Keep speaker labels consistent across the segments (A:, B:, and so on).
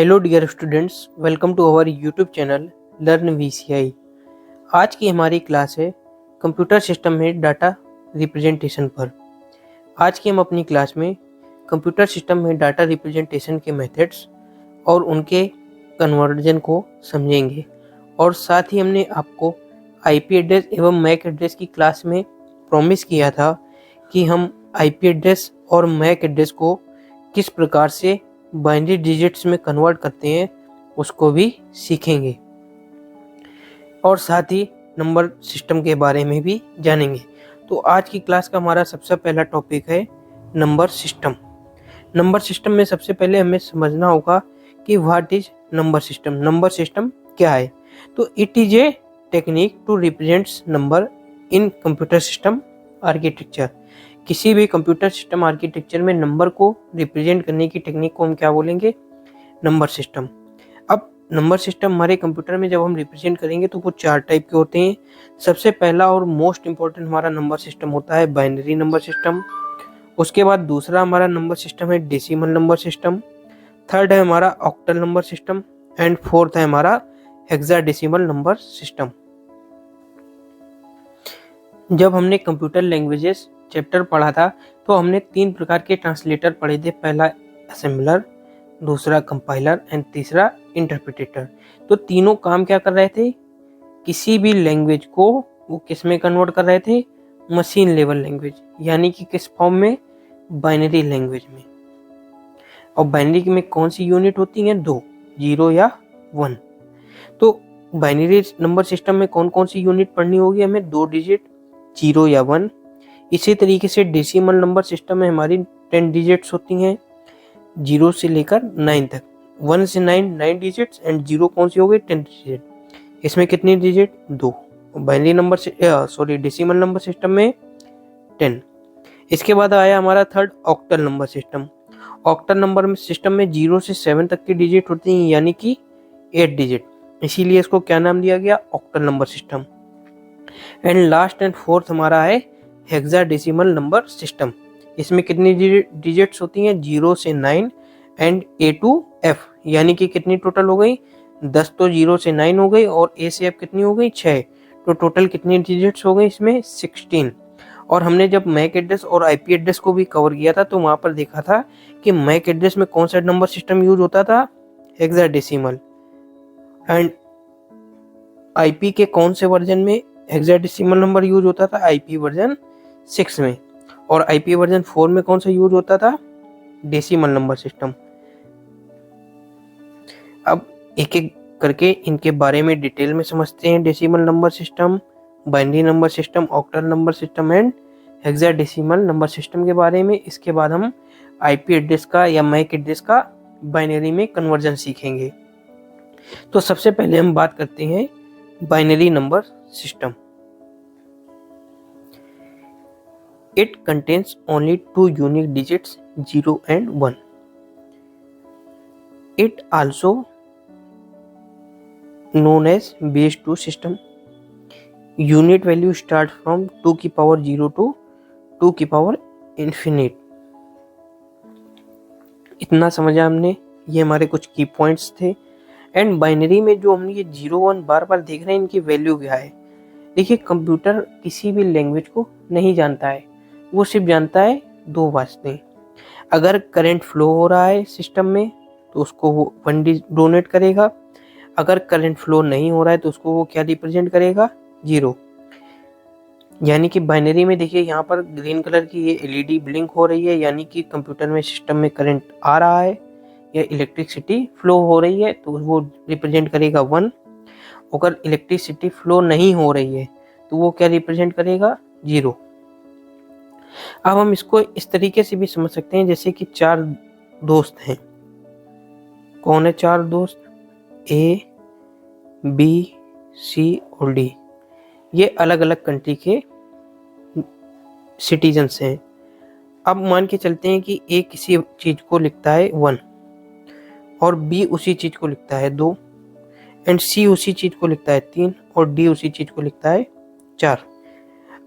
A: Hello dear students, welcome to our YouTube channel learn VCI. आज की हमारी class है कंप्यूटर सिस्टम में डाटा रिप्रेजेंटेशन पर। आज की हम अपनी क्लास में कंप्यूटर सिस्टम में डाटा रिप्रेजेंटेशन के मेथड्स और उनके कन्वर्जन को समझेंगे। और साथ ही हमने आपको आईपी एड्रेस एवं मैक एड्रेस की क्लास में प्रॉमिस किया था कि हम आईपी एड्रेस और मैक एड्रेस को किस प्रकार से बाइनरी डिजिट्स में कन्वर्ट करते हैं उसको भी सीखेंगे और साथ ही नंबर सिस्टम के बारे में भी जानेंगे। तो आज की क्लास का हमारा सबसे पहला टॉपिक है नंबर सिस्टम। नंबर सिस्टम में सबसे पहले हमें समझना होगा कि what is number system. Number system क्या है? तो it is a technique to represents number in computer system architecture. किसी भी कंप्यूटर सिस्टम आर्किटेक्चर में नंबर को रिप्रेजेंट करने की टेक्निक को हम क्या बोलेंगे? Number system. अब नंबर सिस्टम हमारे कंप्यूटर में जब हम रिप्रेजेंट करेंगे तो वो 4 टाइप के होते हैं। सबसे पहला और मोस्ट इंपॉर्टेंट हमारा नंबर सिस्टम होता है बाइनरी नंबर सिस्टम। उसके बाद दूसरा हमारा नंबर सिस्टम है डेसिमल नंबर सिस्टम। थर्ड है हमारा octal number system and fourth है हमारा हेक्साडेसिमल नंबर सिस्टम। जब हमने कंप्यूटर लैंग्वेजेस चैप्टर पढ़ा था तो हमने 3 प्रकार के ट्रांसलेटर पढ़े थे। पहला असेंबलर, दूसरा कंपाइलर एंड तीसरा इंटरप्रिटेटर। तो तीनों काम क्या कर रहे थे? किसी भी लैंग्वेज को वो किस में कन्वर्ट कर रहे थे? मशीन लेवल लैंग्वेज, यानी कि किस फॉर्म में? बाइनरी लैंग्वेज में। और बाइनरी में कौन सी यूनिट होती हैं? 2, 0 या 1। तो बाइनरी नंबर सिस्टम में कौन कौन सी यूनिट पढ़नी होगी हमें? 2 डिजिट, 0 या 1। इसी तरीके से डेसिमल नंबर सिस्टम में हमारी 10 डिजिट्स होती हैं, 0 से लेकर 9 तक। 1 से 9 डिजिट्स एंड 0 कौन सी हो गई? 10 डिजिट। इसमें कितनी डिजिट? 2। बाइनरी नंबर से डेसिमल नंबर सिस्टम में 10। इसके बाद आया हमारा third octal number system. Octal number system में 0 से 7 तक की डिजिट होती हैं, यानी कि 8 डिजिट। इसीलिए इसको क्या नाम दिया गया? Octal number system. And last and fourth हमारा है हेक्साडेसिमल नंबर सिस्टम। इसमें कितनी डिजिट्स होती हैं? 0 से 9 एंड A to F, यानी कि कितनी टोटल हो गई? 10 तो 0 से 9 हो गई और A से F कितनी हो गई? 6। तो टोटल कितनी डिजिट्स हो गई इसमें? 16। और हमने जब मैक एड्रेस और आईपी एड्रेस को भी कवर किया था तो वहां पर देखा था कि मैक एड्रेस में कौन सा नंबर सिस्टम यूज होता था? हेक्साडेसिमल। एंड आईपी के कौन से वर्जन में हेक्साडेसिमल नंबर यूज होता था? आईपी वर्जन 6 में। और आईपी वर्जन 4 में कौन सा यूज होता था? Decimal number system. अब एक एक करके इनके बारे में डिटेल में समझते हैं। Decimal number system, binary number system, octal number system and hexadecimal number system के बारे में। इसके बाद हम आईपी एड्रेस का या मैक एड्रेस का बाइनरी में कन्वर्जन सीखेंगे। तो सबसे पहले हम बात करते हैं binary number system. It contains only 2 unique digits, 0 and 1. It also known as base 2 system. Unit value start from 2 की पावर 0 to 2 की पावर infinite. इतना समझा हमने। ये हमारे कुछ की पॉइंट्स थे। एंड बाइनरी में जो हम ये 0 1 बार बार देख रहे हैं, इनकी वैल्यू क्या है? देखिए, कंप्यूटर किसी भी लैंग्वेज को नहीं जानता है, वो सिर्फ जानता है 2 बातें। अगर करंट फ्लो हो रहा है सिस्टम में तो उसको वो 1 डोनेट करेगा। अगर करंट फ्लो नहीं हो रहा है तो उसको वो क्या रिप्रेजेंट करेगा? 0। यानी कि बाइनरी में देखिए यहाँ पर ग्रीन कलर की ये एलईडी ब्लिंक हो रही है, यानी कि कंप्यूटर में सिस्टम में करंट आ रहा है या इलेक्ट्रिसिटी फ्लो हो रही है, तो वो रिप्रेजेंट करेगा 1। अगर इलेक्ट्रिसिटी फ्लो नहीं हो रही है तो वो क्या रिप्रेजेंट करेगा? 0। अब हम इसको इस तरीके से भी समझ सकते हैं जैसे कि 4 दोस्त हैं। कौन है 4 दोस्त? A, B, C और D। ये अलग अलग कंट्री के सिटीजन्स हैं। अब मान के चलते हैं कि A किसी चीज को लिखता है 1 और B उसी चीज को लिखता है 2 एंड C उसी चीज को लिखता है 3 और D उसी चीज को लिखता है 4।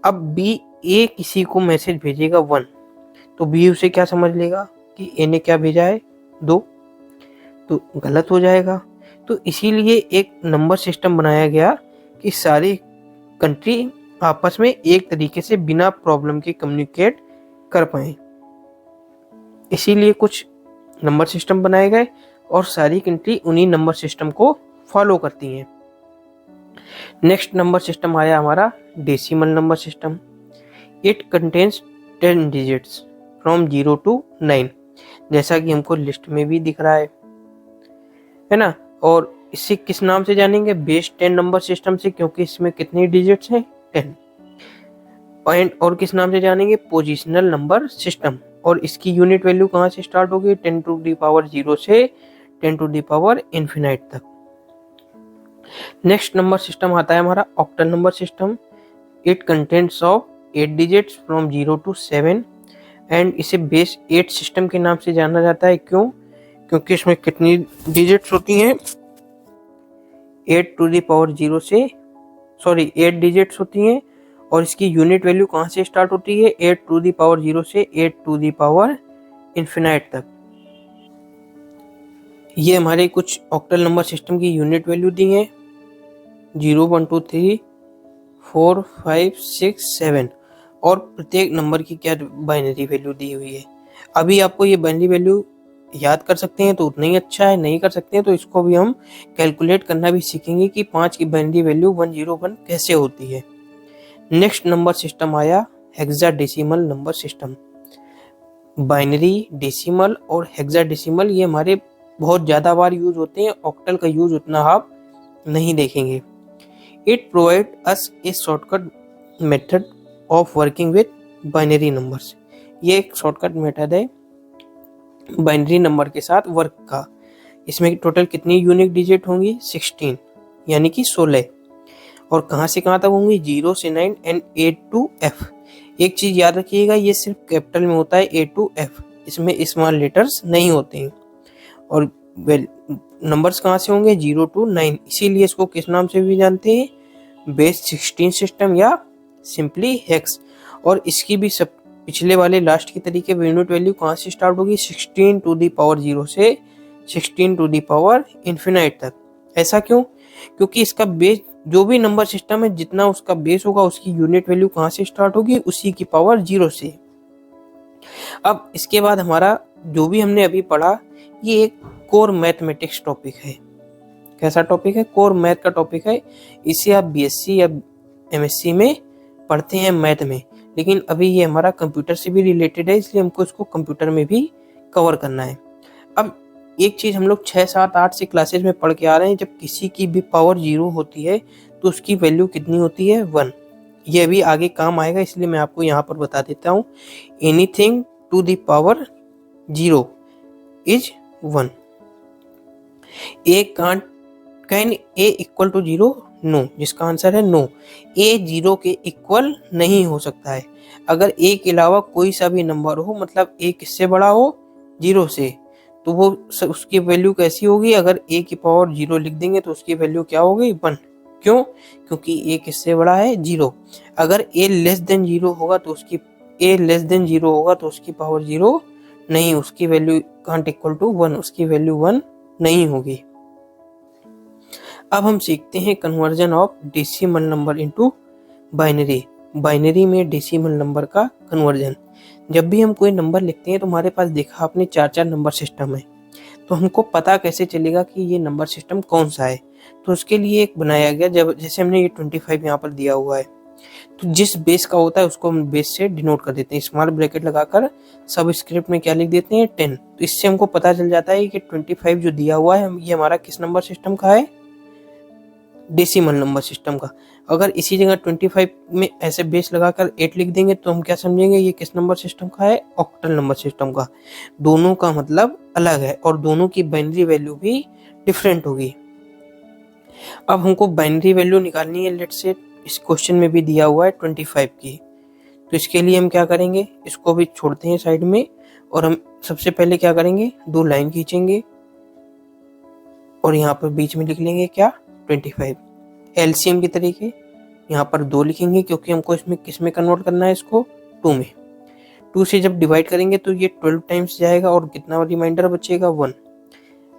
A: अब A किसी को मैसेज भेजेगा 1 तो B उसे क्या समझ लेगा कि A ने क्या भेजा है? 2। तो गलत हो जाएगा। तो इसीलिए एक नंबर सिस्टम बनाया गया कि सारी कंट्री आपस में एक तरीके से बिना प्रॉब्लम के कम्युनिकेट कर पाए। इसीलिए कुछ नंबर सिस्टम बनाए गए और सारी कंट्री उन्हीं नंबर सिस्टम को फॉलो करती हैं। नेक्स्ट नंबर सिस्टम आया हमारा decimal number system. It contains 10 digits from 0 to 9, जैसा कि हमको लिस्ट में भी दिख रहा है ना। और इसे किस नाम से जानेंगे? बेस 10 नंबर सिस्टम से, क्योंकि इसमें कितनी डिजिट्स हैं? 10। और किस नाम से जानेंगे? Positional number system. और इसकी यूनिट वैल्यू कहाँ से स्टार्ट होगी? 10 to the power 0 से 10 to the power infinite तक। नेक्स्ट नंबर सिस्टम आता है हमारा octal number system. It contents of 8 digits from 0 to 7 and इसे बेस 8 सिस्टम के नाम से जाना जाता है। क्यों? क्योंकि इसमें कितनी डिजिट्स होती हैं? 8 to the power 0 से 8 डिजिट्स होती हैं। और इसकी यूनिट वैल्यू कहाँ से स्टार्ट होती है? 8 to the power 0 से 8 to the power infinite तक। ये हमारे कुछ ऑक्टल नंबर सिस्टम की यूनिट वैल्यू दी है 0 1 2 3 4 5 6 7 और प्रत्येक नंबर की क्या बाइनरी वैल्यू दी हुई है। अभी आपको ये बाइनरी वैल्यू याद कर सकते हैं तो उतना ही अच्छा है, नहीं कर सकते हैं तो इसको भी हम कैलकुलेट करना भी सीखेंगे कि 5 की बाइनरी वैल्यू 101 कैसे होती है। नेक्स्ट नंबर सिस्टम आया hexadecimal number system. Binary, decimal और हेक्साडेसिमल ये हमारे बहुत ज़्यादा बार यूज होते हैं, ऑक्टल का यूज उतना आप नहीं देखेंगे। It provide us A shortcut method of working with binary numbers. ये एक शॉर्टकट मेथड है बाइनरी नंबर के साथ वर्क का। इसमें टोटल कितनी यूनिक डिजिट होंगी? 16, यानी कि 16। और कहाँ से कहाँ तक होंगी? 0 से 9 एंड A to F। एक चीज याद रखिएगा, ये सिर्फ कैपिटल में होता है A to F, इसमें स्मॉल लेटर्स नहीं होते हैं। और नंबर्स कहाँ से होंगे? 0 to 9। इसीलिए इसको किस नाम से भी जानते हैं? बेस 16 सिस्टम या सिंपली हेक्स। और इसकी भी सब पिछले वाले लास्ट के तरीके यूनिट वैल्यू कहाँ से स्टार्ट होगी? 16 to the power 0 से 16 to the power infinite तक। ऐसा क्यों? क्योंकि इसका बेस जो भी नंबर सिस्टम है जितना उसका बेस होगा उसकी यूनिट वैल्यू कहाँ से स्टार्ट होगी? उसी की पावर 0 से। अब इसके बाद हमारा जो भी हमने अभी पढ़ा ये एक कोर मैथमेटिक्स टॉपिक है। कैसा टॉपिक है? कोर मैथ का टॉपिक है। इसे आप बीएससी या एमएससी में पढ़ते हैं मैथ में, लेकिन अभी ये हमारा कंप्यूटर से भी रिलेटेड है, इसलिए हमको इसको कंप्यूटर में भी कवर करना है। अब एक चीज हम लोग 6 7 8 से क्लासेस में पढ़ के आ रहे हैं, जब किसी की भी पावर 0 होती है तो उसकी वैल्यू कितनी होती है? 1। ये भी आगे काम आएगा, इसलिए मैं आपको यहाँ पर बता देता हूँ। Anything to the power 0 is 1। Can a equal to 0? No, जिसका आंसर है नो। ए 0 के इक्वल नहीं हो सकता है। अगर ए के अलावा कोई सा भी नंबर हो, मतलब ए किससे बड़ा हो? 0 से, तो वो उसकी वैल्यू कैसी होगी? अगर ए की पावर 0 लिख देंगे तो उसकी वैल्यू क्या होगी? 1। क्यों? क्योंकि ए किससे बड़ा है? 0। अगर ए लेस देन 0 होगा तो उसकी पावर 0 नहीं, उसकी वैल्यू कांट इक्वल टू 1, उसकी वैल्यू 1 नहीं होगी। अब हम सीखते हैं conversion of decimal number into binary. Binary में डेसिमल नंबर का कन्वर्जन। जब भी हम कोई नंबर लिखते हैं तो हमारे पास देखा आपने 4 नंबर सिस्टम है, तो हमको पता कैसे चलेगा कि ये नंबर सिस्टम कौन सा है? तो उसके लिए एक बनाया गया, जब जैसे हमने ये 25 यहाँ पर दिया हुआ है, तो जिस बेस का होता है उसको हम बेस से डिनोट कर देते हैं, स्मॉल ब्रैकेट लगाकर सब स्क्रिप्ट में क्या लिख देते हैं? 10। तो इससे हमको पता चल जाता है कि 25 जो दिया हुआ है ये हमारा किस नंबर सिस्टम का है? डेसिमल नंबर सिस्टम का। अगर इसी जगह 25 में ऐसे बेस लगाकर 8 लिख देंगे तो हम क्या समझेंगे? ये किस नंबर सिस्टम का है? ऑक्टल नंबर सिस्टम का। दोनों का मतलब अलग है और दोनों की बाइनरी वैल्यू भी डिफरेंट होगी। अब हमको बाइनरी वैल्यू निकालनी है। लेट्स से इस क्वेश्चन में भी दिया हुआ है 25 की, तो इसके लिए हम क्या करेंगे? इसको भी छोड़ते हैं साइड में और हम सबसे पहले क्या करेंगे? 2 लाइन खींचेंगे और यहाँ पर बीच में लिख लेंगे क्या? 25। एलसीएम के तरीके यहाँ पर 2 लिखेंगे क्योंकि हमको इसमें किस में कन्वर्ट करना है? इसको 2 में। 2 से जब डिवाइड करेंगे तो ये 12 टाइम्स जाएगा और कितना रिमाइंडर बचेगा? 1।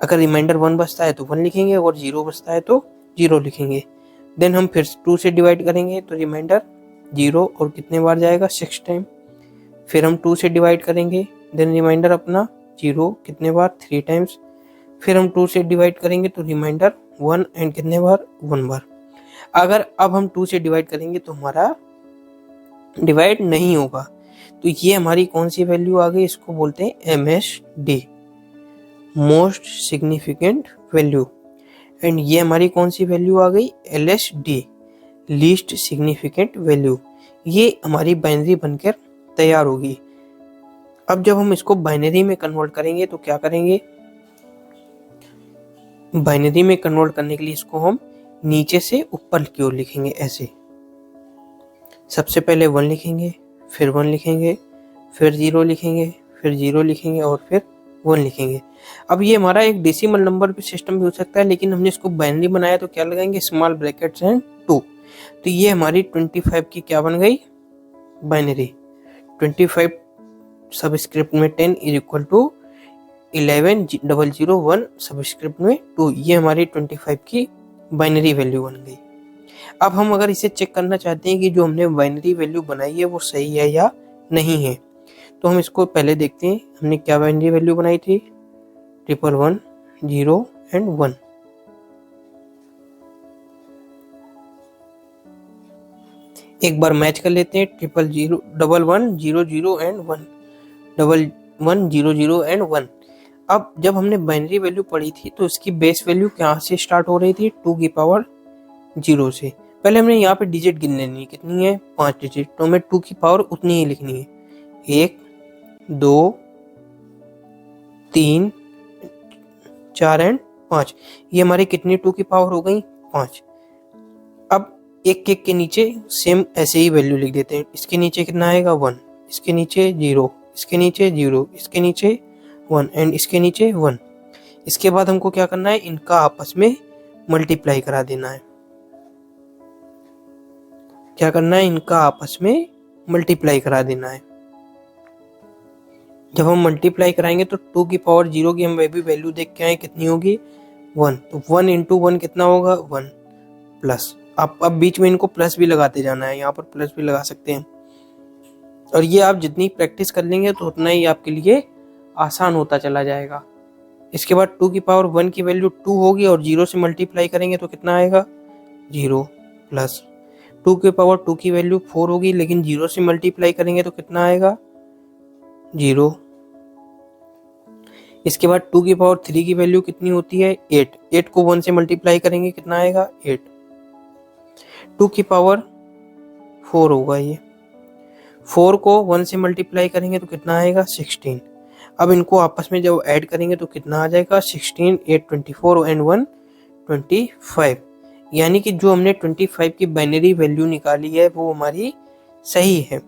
A: अगर रिमाइंडर 1 बचता है तो 1 लिखेंगे और 0 बचता है तो 0 लिखेंगे। देन हम फिर 2 से डिवाइड करेंगे तो रिमाइंडर 0 और कितने बार जाएगा 6 टाइम। फिर हम 2 से डिवाइड करेंगे, देन रिमाइंडर अपना 0 कितने बार 3 टाइम्स। फिर हम 2 से डिवाइड करेंगे तो रिमाइंडर 1 एंड कितने बार 1 बार। अगर अब हम 2 से डिवाइड करेंगे तो हमारा डिवाइड नहीं होगा, तो ये हमारी कौन सी वैल्यू आ गई, इसको बोलते हैं MSD, most significant value. And ये हमारी कौन सी वैल्यू आ गई, LSD, लीस्ट सिग्निफिकेंट वैल्यू। ये हमारी बाइनरी बनकर तैयार होगी। अब जब हम इसको बाइनरी में कन्वर्ट करेंगे तो क्या करेंगे, बाइनरी में कन्वर्ट करने के लिए इसको हम नीचे से ऊपर की ओर लिखेंगे ऐसे। सबसे पहले 1 लिखेंगे, फिर 1 लिखेंगे, फिर 0 लिखेंगे, फिर 0 लिखेंगे और फिर 1 लिखेंगे। अब ये हमारा एक डेसिमल नंबर सिस्टम भी हो सकता है, लेकिन हमने इसको बाइनरी बनाया तो क्या लगाएंगे, स्मॉल ब्रैकेट्स एंड 2। तो ये हमारी 25 की क्या बन गई, बाइनरी। 25 सबस्क्रिप्ट में 10 इज इक्वल टू 11,001 सबस्क्रिप्ट में 2। ये हमारी 25 की बाइनरी वैल्यू बन गई। अब हम अगर इसे चेक करना चाहते हैं कि जो हमने बाइनरी वैल्यू बनाई है वो सही है या नहीं है, तो हम इसको पहले देखते हैं। हमने क्या बाइनरी वैल्यू बनाई थी, 111, 0 एंड 1। एक बार मैच कर लेते हैं, 11, 0, 0 एंड 1, 11, 0, 0 एंड 1। अब जब हमने बाइनरी वैल्यू पढ़ी थी तो इसकी बेस वैल्यू कहाँ से स्टार्ट हो रही थी, 2 की पावर 0 से। पहले हमने यहाँ पे डिजिट गिन लेनी है, कितनी है 5 डिजिट, तो हमें 2 की पावर उतनी ही लिखनी है, 1, 2, 3, 4 एंड 5। ये हमारी कितनी 2 की पावर हो गई 5। अब एक के नीचे सेम ऐसे ही वैल्यू लिख देते हैं। इसके नीचे कितना आएगा 1, इसके नीचे 0, इसके नीचे 0, इसके नीचे 1 एंड इसके नीचे 1। इसके बाद हमको क्या करना है, इनका आपस में मल्टीप्लाई करा देना है। क्या करना है, इनका आपस में मल्टीप्लाई करा देना है। जब हम मल्टीप्लाई कराएंगे तो 2 की पावर 0 की हम भी वैल्यू देख के आए, कितनी होगी 1। तो 1 इंटू 1 कितना होगा 1 प्लस। अब बीच में इनको प्लस भी लगाते जाना है, यहाँ पर प्लस भी लगा सकते हैं। और ये आप जितनी प्रैक्टिस कर लेंगे तो उतना ही आपके लिए आसान होता चला जाएगा। इसके बाद 2 की पावर 1 की वैल्यू 2 होगी और 0 से मल्टीप्लाई करेंगे तो कितना आएगा 0 प्लस। 2 की पावर 2 की वैल्यू 4 होगी, लेकिन 0 से मल्टीप्लाई करेंगे तो कितना आएगा 0। इसके बाद 2 की पावर 3 की वैल्यू कितनी होती है 8। 8 को 1 से मल्टीप्लाई करेंगे कितना आएगा 8। 2 की पावर 4 होगा ये। 4 को 1 से मल्टीप्लाई करेंगे तो कितना आएगा 16। अब इनको आपस में जब ऐड करेंगे तो कितना आ जाएगा 16, 8 24 एंड 1 25। यानी कि जो हमने 25 की बाइनरी वैल्यू निकाली है वो हमारी सही है।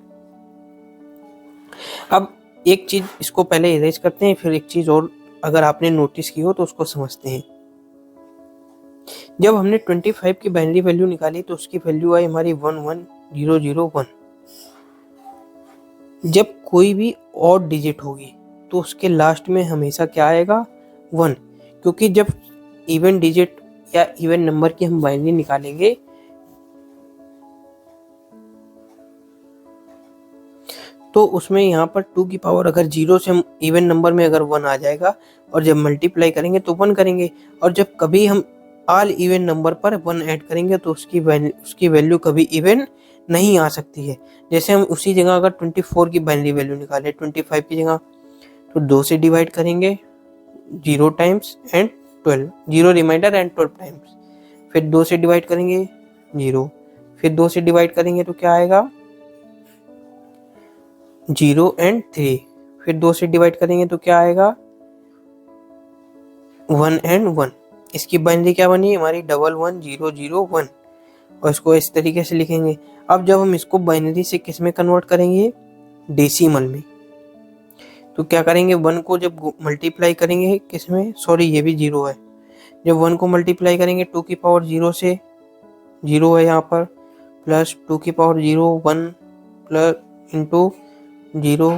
A: अब एक चीज इसको पहले इरेज करते हैं, फिर एक चीज और अगर आपने नोटिस की हो तो उसको समझते हैं। जब हमने 25 की बाइनरी वैल्यू निकाली तो उसकी वैल्यू आई हमारी 11001। जब कोई भी ऑड डिजिट होगी तो उसके लास्ट में हमेशा क्या आएगा 1, क्योंकि जब इवन डिजिट या इवन नंबर की हम बाइनरी निकालेंगे तो उसमें यहाँ पर 2 की पावर अगर 0 से हम इवन नंबर में अगर 1 आ जाएगा और जब मल्टीप्लाई करेंगे तो 1 करेंगे, और जब कभी हम ऑल इवन नंबर पर 1 ऐड करेंगे तो उसकी वैल्यू कभी इवन नहीं आ सकती है। जैसे हम उसी जगह अगर 24 की बाइनरी वैल्यू निकाले 25 की जगह, तो 2 से डिवाइड करेंगे 0 times and 12, 0 remainder and 12 times. फिर 2 से डिवाइड करेंगे 0, फिर 2 से डिवाइड करेंगे तो क्या आएगा 0 एंड 3, फिर 2 से डिवाइड करेंगे तो क्या आएगा 1 एंड 1। इसकी बाइनरी क्या बनी हमारी 11001, और इसको इस तरीके से लिखेंगे। अब जब हम इसको बाइनरी से किस में कन्वर्ट करेंगे, डेसिमल में, तो क्या करेंगे 1 को जब मल्टीप्लाई करेंगे किस में, सॉरी ये भी 0 है। जब 1 को मल्टीप्लाई करेंगे 2 की पावर 0 से, 0 है यहाँ पर, प्लस 2 की पावर 0 1 प्लस इंटू 0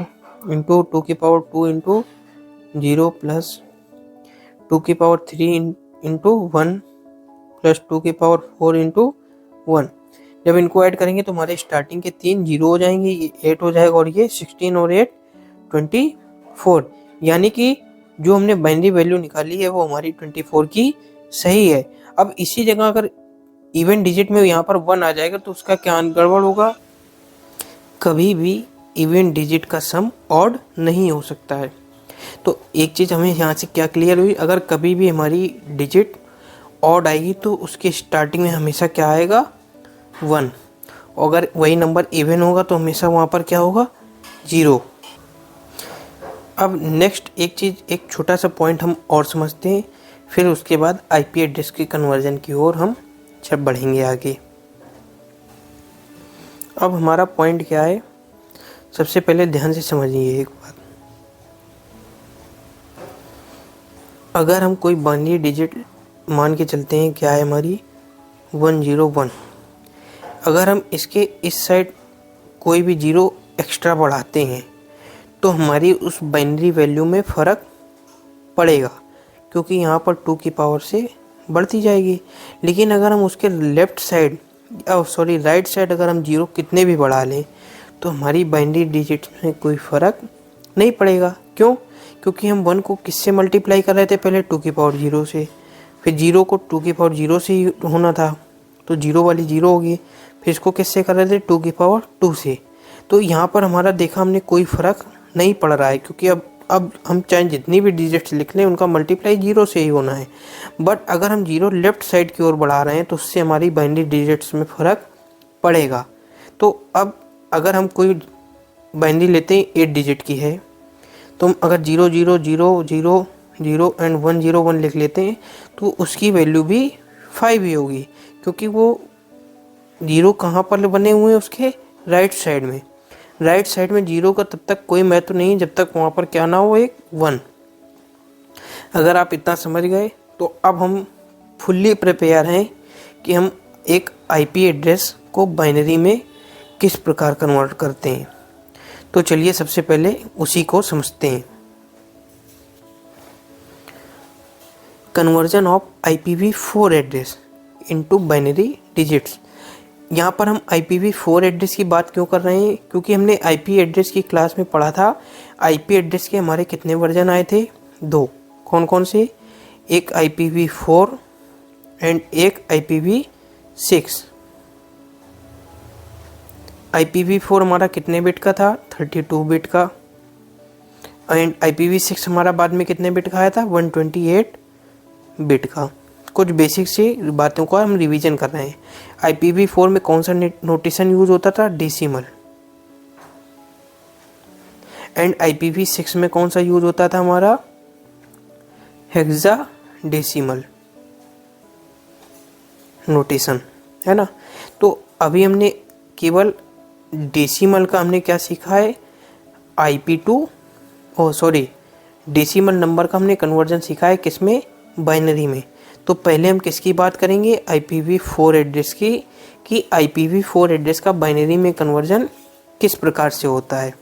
A: इंटू 2 की पावर 2 इंटू 0 प्लस 2 की पावर 3 इंटू 1 प्लस 2 की पावर 4 इंटू 1। जब इनको ऐड करेंगे तो हमारे स्टार्टिंग के 3 जीरो हो जाएंगे, ये 8 हो जाएगा और ये 16 और 8 24। यानी कि जो हमने बाइनरी वैल्यू निकाली है वो हमारी 24 की सही है। अब इसी जगह अगर इवन डिजिट में यहाँ पर 1 आ जाएगा तो उसका क्या गड़बड़ होगा, कभी भी इवन डिजिट का सम ऑड नहीं हो सकता है। तो एक चीज़ हमें यहाँ से क्या क्लियर हुई, अगर कभी भी हमारी डिजिट ऑड आएगी तो उसके स्टार्टिंग में हमेशा क्या आएगा 1, अगर वही नंबर इवन होगा तो हमेशा वहाँ पर क्या होगा 0। अब नेक्स्ट एक चीज़, एक छोटा सा पॉइंट हम और समझते हैं, फिर उसके बाद आईपी एड्रेस की कन्वर्जन की ओर हम जब बढ़ेंगे आगे। अब हमारा पॉइंट क्या है, सबसे पहले ध्यान से समझिए एक बात। अगर हम कोई बाइनरी डिजिट मान के चलते हैं, क्या है हमारी 101, अगर हम इसके इस साइड कोई भी जीरो एक्स्ट्रा बढ़ाते हैं तो हमारी उस बाइनरी वैल्यू में फ़र्क पड़ेगा, क्योंकि यहाँ पर 2 की पावर से बढ़ती जाएगी। लेकिन अगर हम उसके लेफ़्ट साइड राइट साइड अगर हम जीरो कितने भी बढ़ा लें तो हमारी बाइनरी डिजिट्स में कोई फ़र्क नहीं पड़ेगा। क्यों? क्योंकि हम 1 को किससे मल्टीप्लाई कर रहे थे, पहले 2 की पावर 0 से, फिर 0 को 2 की पावर 0 से ही होना था तो 0 वाली 0 होगी, फिर इसको किससे कर रहे थे 2 की पावर 2 से। तो यहाँ पर हमारा देखा हमने कोई फ़र्क नहीं पड़ रहा है, क्योंकि अब हम चाहे जितनी भी डिजिट्स लिख लें उनका मल्टीप्लाई 0 से ही होना है। बट अगर हम 0 लेफ़्ट साइड की ओर बढ़ा रहे हैं तो उससे हमारी बाइनरी डिजिट्स में फ़र्क पड़ेगा। तो अब अगर हम कोई बाइनरी लेते हैं 8 डिजिट की है, तो हम अगर 0 0 0 0 0 एंड 1 0 1 लिख लेते हैं तो उसकी वैल्यू भी 5 ही होगी, क्योंकि वो जीरो कहाँ पर बने हुए हैं, उसके राइट साइड में। राइट साइड में जीरो का तब तक कोई महत्व नहीं जब तक वहाँ पर क्या ना हो एक 1। अगर आप इतना समझ गए तो अब हम फुल्ली प्रिपेयर हैं कि हम एक आईपी एड्रेस को बाइनरी में किस प्रकार कन्वर्ट करते हैं। तो चलिए सबसे पहले उसी को समझते हैं। Conversion of IPv4 address into binary digits. यहाँ पर हम IPv4 एड्रेस की बात क्यों कर रहे हैं, क्योंकि हमने आईपी एड्रेस की क्लास में पढ़ा था आईपी एड्रेस के हमारे कितने वर्जन आए थे, 2। कौन कौन से, एक IPv4 एंड एक IPv6। IPv4 हमारा कितने बिट का था, 32 बिट का, एंड IPv6 हमारा बाद में कितने बिट का आया था, 128 बिट का। कुछ बेसिक सी बातों का हम रिवीजन कर रहे हैं। IPv4 में कौन सा नोटेशन यूज होता था, डेसिमल, एंड IPv6 में कौन सा यूज होता था हमारा, हेक्साडेसिमल नोटेशन, है ना। तो अभी हमने केवल डेसिमल का हमने क्या सीखा है, डेसिमल नंबर का हमने कन्वर्जन सीखा है किसमें, बाइनरी में। तो पहले हम किसकी बात करेंगे, IPv4 एड्रेस की, कि IPv4 एड्रेस का बाइनरी में कन्वर्जन किस प्रकार से होता है।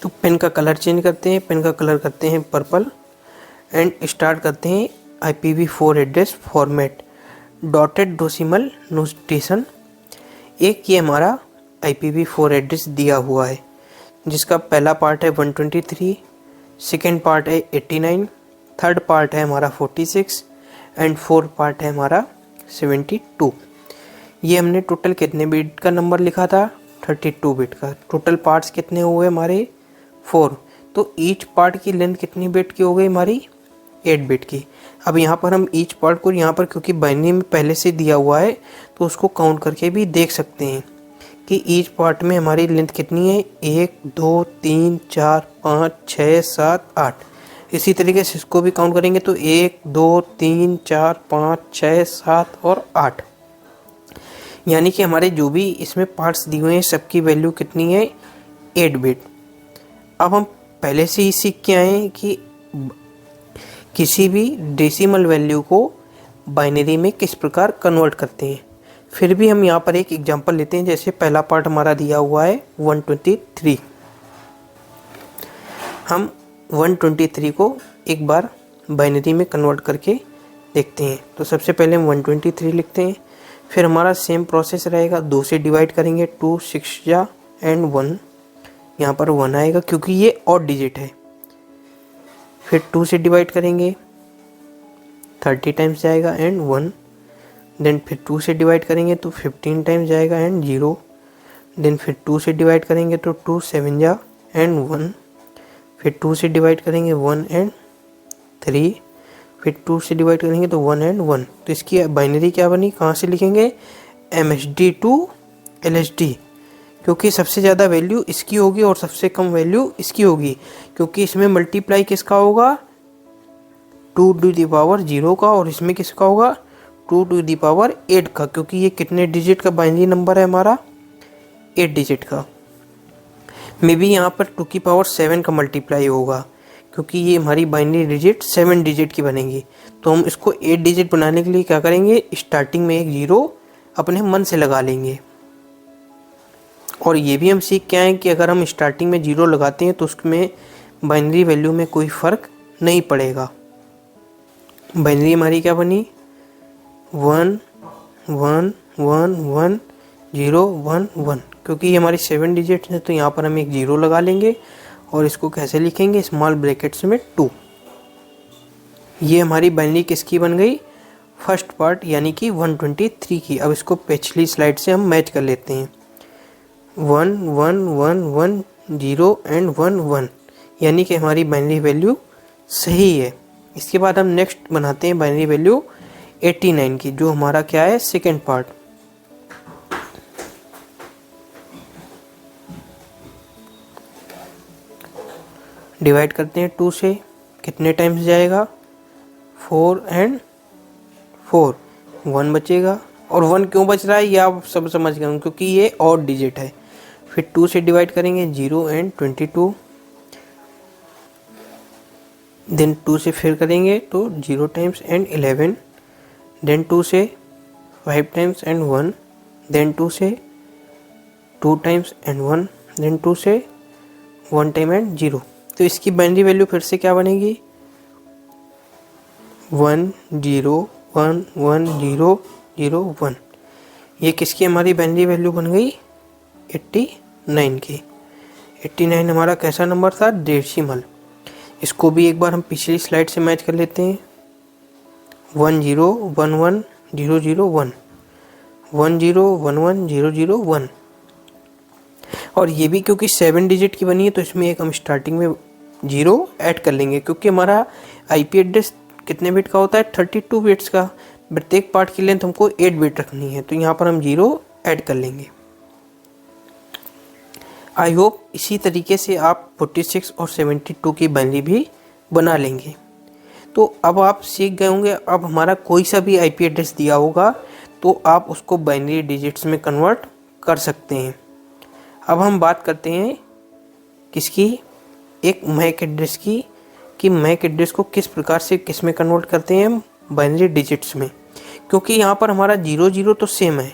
A: तो पेन का कलर चेंज करते हैं, पेन का कलर करते हैं पर्पल, एंड स्टार्ट करते हैं IPv4 address format, dotted decimal notation. एक ये हमारा IPv4 एड्रेस दिया हुआ है जिसका पहला पार्ट है 123, सेकेंड पार्ट है 89, थर्ड पार्ट है हमारा 46 एंड फोर्थ पार्ट है हमारा 72। ये हमने टोटल कितने बिट का नंबर लिखा था, 32 बिट का। टोटल पार्ट्स कितने हुए हमारे, 4। तो ईच पार्ट की लेंथ कितनी बिट की हो गई हमारी, 8 बिट की। अब यहाँ पर हम ईच पार्ट को यहाँ पर क्योंकि बाइनरी में पहले से दिया हुआ है तो उसको काउंट करके भी देख सकते हैं कि ईच पार्ट में हमारी लेंथ कितनी है, 1 2 3 4 5 6 7 8। इसी तरीके से इसको भी काउंट करेंगे तो 1 2 3 4 5 6 7 और 8। यानी कि हमारे जो भी इसमें पार्ट्स दिए हुए हैं सबकी वैल्यू कितनी है, 8 बिट। अब हम पहले से ही सीख के आए हैं कि किसी भी डेसिमल वैल्यू को बाइनरी में किस प्रकार कन्वर्ट करते हैं। फिर भी हम यहाँ पर एक एग्जांपल लेते हैं। जैसे पहला पार्ट हमारा दिया हुआ है 123, हम 123 को एक बार बाइनरी में कन्वर्ट करके देखते हैं। तो सबसे पहले हम 123 लिखते हैं, फिर हमारा सेम प्रोसेस रहेगा, 2 से डिवाइड करेंगे, 2 6 जा एंड 1, यहाँ पर 1 आएगा क्योंकि ये ऑड डिजिट है। फिर 2 से डिवाइड करेंगे, 30 टाइम्स जाएगा एंड 1, देन फिर 2 से डिवाइड करेंगे तो 15 टाइम्स जाएगा एंड 0, देन फिर 2 से डिवाइड करेंगे तो 2 7 जा एंड 1, फिर 2 से डिवाइड करेंगे 1 एंड 3, फिर 2 से डिवाइड करेंगे तो 1 एंड 1। तो इसकी बाइनरी क्या बनी, कहाँ से लिखेंगे, MSD टू LSD, क्योंकि सबसे ज़्यादा वैल्यू इसकी होगी और सबसे कम वैल्यू इसकी होगी, क्योंकि इसमें मल्टीप्लाई किसका होगा, 2 टू द पावर 0 का, और इसमें किसका होगा 2 टू द पावर 8 का, क्योंकि ये कितने डिजिट का बाइनरी नंबर है हमारा, 8 डिजिट का। मे बी यहाँ पर 2 की पावर 7 का मल्टीप्लाई होगा, क्योंकि ये हमारी बाइनरी डिजिट 7 डिजिट की बनेगी। तो हम इसको 8 डिजिट बनाने के लिए क्या करेंगे, स्टार्टिंग में एक 0 अपने मन से लगा लेंगे। और ये भी हम सीख के आए कि अगर हम स्टार्टिंग में 0 लगाते हैं तो उसमें बाइनरी वैल्यू में कोई फ़र्क नहीं पड़ेगा। बाइनरी हमारी क्या बनी, 1 1 1 1 0 1 1, क्योंकि ये हमारी 7 डिजिट है तो यहाँ पर हम एक 0 लगा लेंगे और इसको कैसे लिखेंगे, स्मॉल ब्रैकेट्स में 2। ये हमारी बाइनरी किसकी बन गई, फर्स्ट पार्ट यानी कि 123 की। अब इसको पिछली स्लाइड से हम मैच कर लेते हैं, 1 1 1 1 0 एंड 1 1, यानी कि हमारी बाइनरी वैल्यू सही है। इसके बाद हम नेक्स्ट बनाते हैं बाइनरी वैल्यू 89 की, जो हमारा क्या है, सेकेंड पार्ट। डिवाइड करते हैं 2 से, कितने टाइम्स जाएगा, 4 एंड 4, 1 बचेगा। और 1 क्यों बच रहा है ये आप सब समझ गए, क्योंकि ये ऑड डिजिट है। फिर 2 से डिवाइड करेंगे, 0 एंड 22, देन 2 से फिर करेंगे तो 0 टाइम्स एंड 11, देन 2 से 5 टाइम्स एंड 1, देन 2 से 2 टाइम्स एंड 1, देन 2 से 1 टाइम एंड 0। तो इसकी बाइनरी वैल्यू फिर से क्या बनेगी, 1 0 1 1 0 0 1। ये किसकी हमारी बाइनरी वैल्यू बन गई, 89 की। 89 हमारा कैसा नंबर था, डेसिमल। इसको भी एक बार हम पिछली स्लाइड से मैच कर लेते हैं, 1 0 1 1 0 0 1, 1 0 1 1 0 0 1। और ये भी क्योंकि 7 डिजिट की बनी है तो इसमें एक हम स्टार्टिंग में 0 ऐड कर लेंगे, क्योंकि हमारा IP एड्रेस कितने बिट का होता है, 32 बिट्स का। प्रत्येक पार्ट की लेंथ हमको 8 बिट रखनी है, तो यहाँ पर हम 0 ऐड कर लेंगे। आई होप इसी तरीके से आप 46 और 72 की बाइनरी भी बना लेंगे। तो अब आप सीख गए होंगे, अब हमारा कोई सा भी IP एड्रेस दिया होगा तो आप उसको बाइनरी डिजिट्स में कन्वर्ट कर सकते हैं। अब हम बात करते हैं किसकी, एक मैक एड्रेस की, कि मैक एड्रेस को किस प्रकार से किस में कन्वर्ट करते हैं हम, बाइनरी डिजिट्स में। क्योंकि यहाँ पर हमारा 0 0 तो सेम है,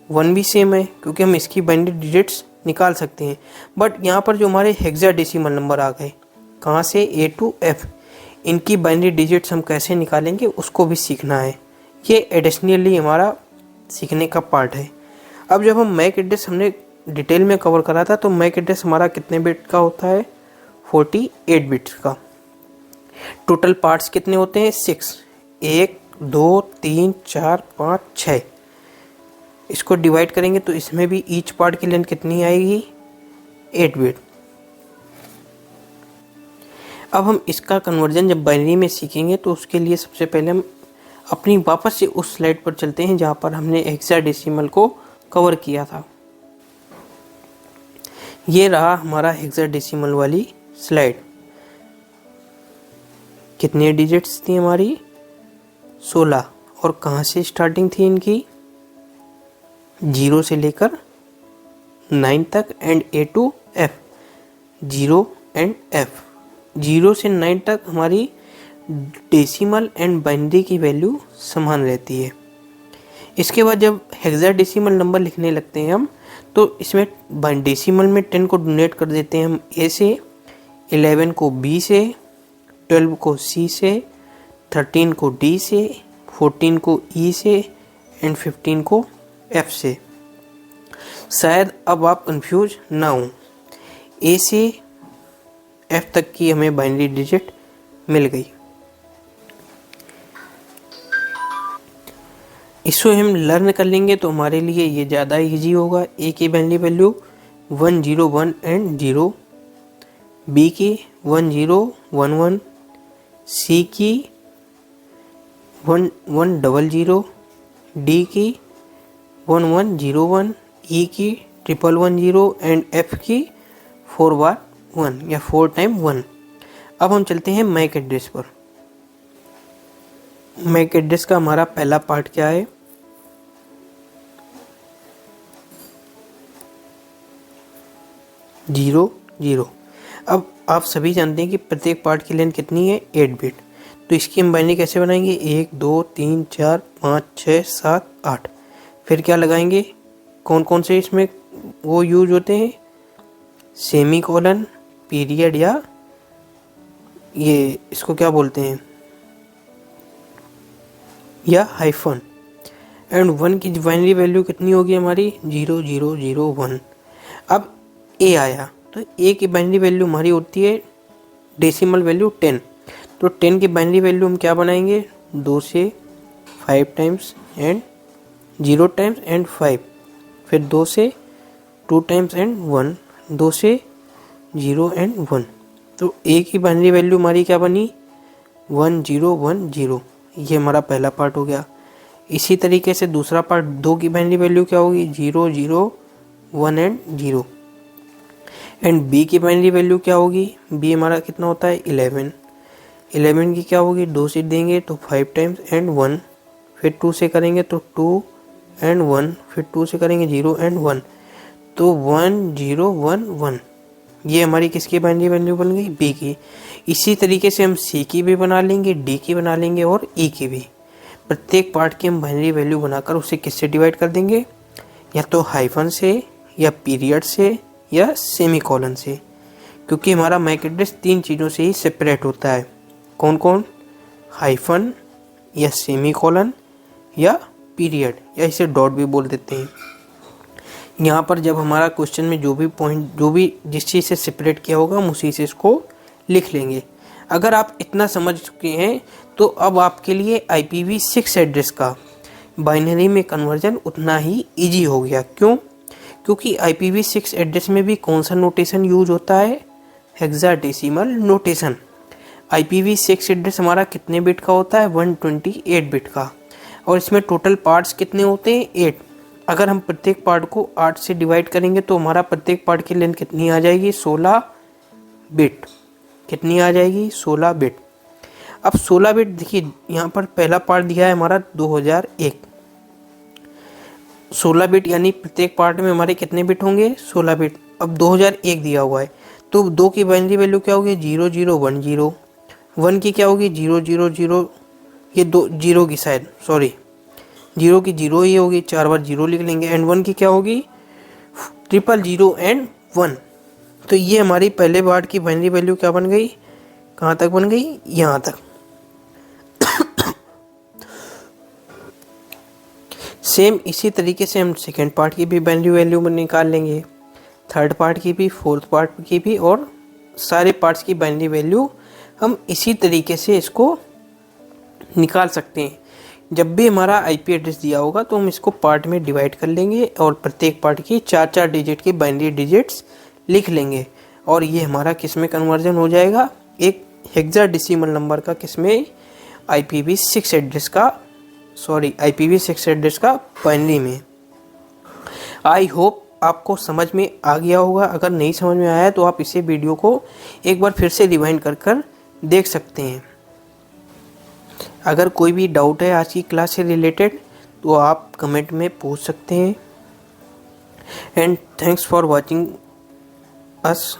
A: 1 भी सेम है, क्योंकि हम इसकी बाइनरी डिजिट्स निकाल सकते हैं। बट यहाँ पर जो हमारे हेक्साडेसिमल नंबर आ गए, कहाँ से, A to F, इनकी बाइनरी डिजिट्स हम कैसे निकालेंगे उसको भी सीखना है। ये एडिशनली हमारा सीखने का पार्ट है। अब जब हम मैक एड्रेस हमने डिटेल में कवर करा था, तो मैक एड्रेस हमारा कितने बिट का होता है, 48 बिट्स का। टोटल पार्ट्स कितने होते हैं, 6, 1 2 3 4 5 6। इसको डिवाइड करेंगे तो इसमें भी ईच पार्ट की लेंथ कितनी आएगी, 8 बिट। अब हम इसका कन्वर्जन जब बाइनरी में सीखेंगे तो उसके लिए सबसे पहले हम अपनी वापस से उस स्लाइड पर चलते हैं जहाँ पर हमने हेक्साडेसिमल को कवर किया था। ये रहा हमारा हेक्साडेसिमल वाली स्लाइड। कितने डिजिट्स थी हमारी, 16। और कहाँ से स्टार्टिंग थी इनकी, 0 से लेकर 9 तक and A to F, 0 and F। 0 से 9 तक हमारी डेसिमल एंड बाइनरी की वैल्यू समान रहती है। इसके बाद जब हेक्साडेसिमल नंबर लिखने लगते हैं हम, तो इसमें डेसिमल में 10 को डोनेट कर देते हैं हम A से, 11 को B से, 12 को C से, 13 को D से, 14 को E से एंड 15 को F से। शायद अब आप कंफ्यूज ना हो। A से F तक की हमें बाइनरी डिजिट मिल गई। इसको हम लर्न कर लेंगे तो हमारे लिए ये ज़्यादा इजी होगा। A की बाइनरी वैल्यू 101 एंड 0, B की 1011, C की 1100, D की 1101, E की 1110 एंड F की 4/1 या 4 टाइम 1। अब हम चलते हैं मैक एड्रेस पर। मैक एड्रेस का हमारा पहला पार्ट क्या है? 0 अब आप सभी जानते हैं कि प्रत्येक पार्ट की लेंथ कितनी है? 8 बिट। तो इसकी हम बाइनरी कैसे बनाएंगे? 1 2 3 4 5 6 7 8। फिर क्या लगाएंगे? कौन कौन से इसमें वो यूज होते हैं? सेमी कोलन, पीरियड, या ये इसको क्या बोलते हैं, या हाइफन। एंड 1 की बाइनरी वैल्यू कितनी होगी हमारी? 0 0 0 1। अब A आया तो A की बाइनरी वैल्यू हमारी होती है डेसिमल वैल्यू 10। तो 10 की बाइनरी वैल्यू हम क्या बनाएंगे? 2 से 5 टाइम्स एंड 0 टाइम्स एंड 5, फिर 2 से 2 टाइम्स एंड 1, 2 से 0 एंड 1। तो A की बाइनरी वैल्यू हमारी क्या बनी? 1 0 1 0। ये हमारा पहला पार्ट हो गया। इसी तरीके से दूसरा पार्ट 2 की बाइनरी वैल्यू क्या होगी? 0 0 1 एंड 0। एंड B की बाइनरी वैल्यू क्या होगी? B हमारा कितना होता है? 11। 11 की क्या होगी? 2 से देंगे तो 5 टाइम्स एंड 1, फिर 2 से करेंगे तो 2 एंड 1, फिर 2 से करेंगे 0 एंड 1। तो 1 0 1 1। ये हमारी किसकी बाइनरी वैल्यू बन गई? B की। इसी तरीके से हम C की भी बना लेंगे, D की बना लेंगे और E की भी। प्रत्येक पार्ट की हम बाइनरी वैल्यू बनाकर उसे किससे डिवाइड कर देंगे? या तो हाइफन से, या पीरियड से, या सेमी कॉलन से। क्योंकि हमारा मैक एड्रेस 3 चीज़ों से ही सेपरेट होता है। कौन कौन? हाइफन, या सेमी कॉलन, या पीरियड, या इसे डॉट भी बोल देते हैं। यहाँ पर जब हमारा क्वेश्चन में जो भी पॉइंट, जो भी जिस चीज़ से सेपरेट किया होगा हम उसी से इसको लिख लेंगे। अगर आप इतना समझ चुके हैं तो अब आपके लिए IPv6 एड्रेस का बाइनरी में कन्वर्जन उतना ही इजी हो गया। क्यों? क्योंकि IPv6 एड्रेस में भी कौन सा नोटेशन यूज होता है? Hexadecimal notation. IPv6 एड्रेस हमारा कितने बिट का होता है? 128 बिट का। और इसमें टोटल पार्ट्स कितने होते हैं? 8। अगर हम प्रत्येक पार्ट को 8 से डिवाइड करेंगे तो हमारा प्रत्येक पार्ट की लेंथ कितनी आ जाएगी? 16 बिट। कितनी आ जाएगी? 16 बिट। अब 16 बिट देखिए, यहाँ पर पहला पार्ट दिया है हमारा 2001। 16 बिट यानी प्रत्येक पार्ट में हमारे कितने बिट होंगे? 16 बिट। अब 2001 दिया हुआ है तो 2 की बाइनरी वैल्यू क्या होगी? 0 0 1 0। 1 की क्या होगी? 0 0 0। ये 2 0 की, शायद सॉरी, 0 की 0 ही होगी, 4 बार 0 लिख लेंगे। एंड 1 की क्या होगी? 0 0 एंड 1। तो ये हमारी पहले पार्ट की बाइनरी वैल्यू क्या बन गई? कहाँ तक बन गई? यहाँ तक। सेम इसी तरीके से हम सेकेंड पार्ट की भी बाइनरी वैल्यू निकाल लेंगे, थर्ड पार्ट की भी, फोर्थ पार्ट की भी, और सारे पार्ट्स की बाइनरी वैल्यू हम इसी तरीके से इसको निकाल सकते हैं। जब भी हमारा IP एड्रेस दिया होगा तो हम इसको पार्ट में डिवाइड कर लेंगे और प्रत्येक पार्ट की 4 डिजिट की बाइनरी डिजिट्स लिख लेंगे। और ये हमारा किस में कन्वर्जन हो जाएगा? एक हेक्साडेसिमल नंबर का, किसमें? IPv6 एड्रेस का, IPv6 एड्रेस का बाइनरी में। आई होप आपको समझ में आ गया होगा। अगर नहीं समझ में आया तो आप इसे वीडियो को एक बार फिर से रिवाइंड कर देख सकते हैं। अगर कोई भी डाउट है आज की क्लास से रिलेटेड तो आप कमेंट में पूछ सकते हैं। And thanks for watching us.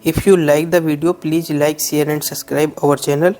A: If you like the video, please like, share and subscribe our channel.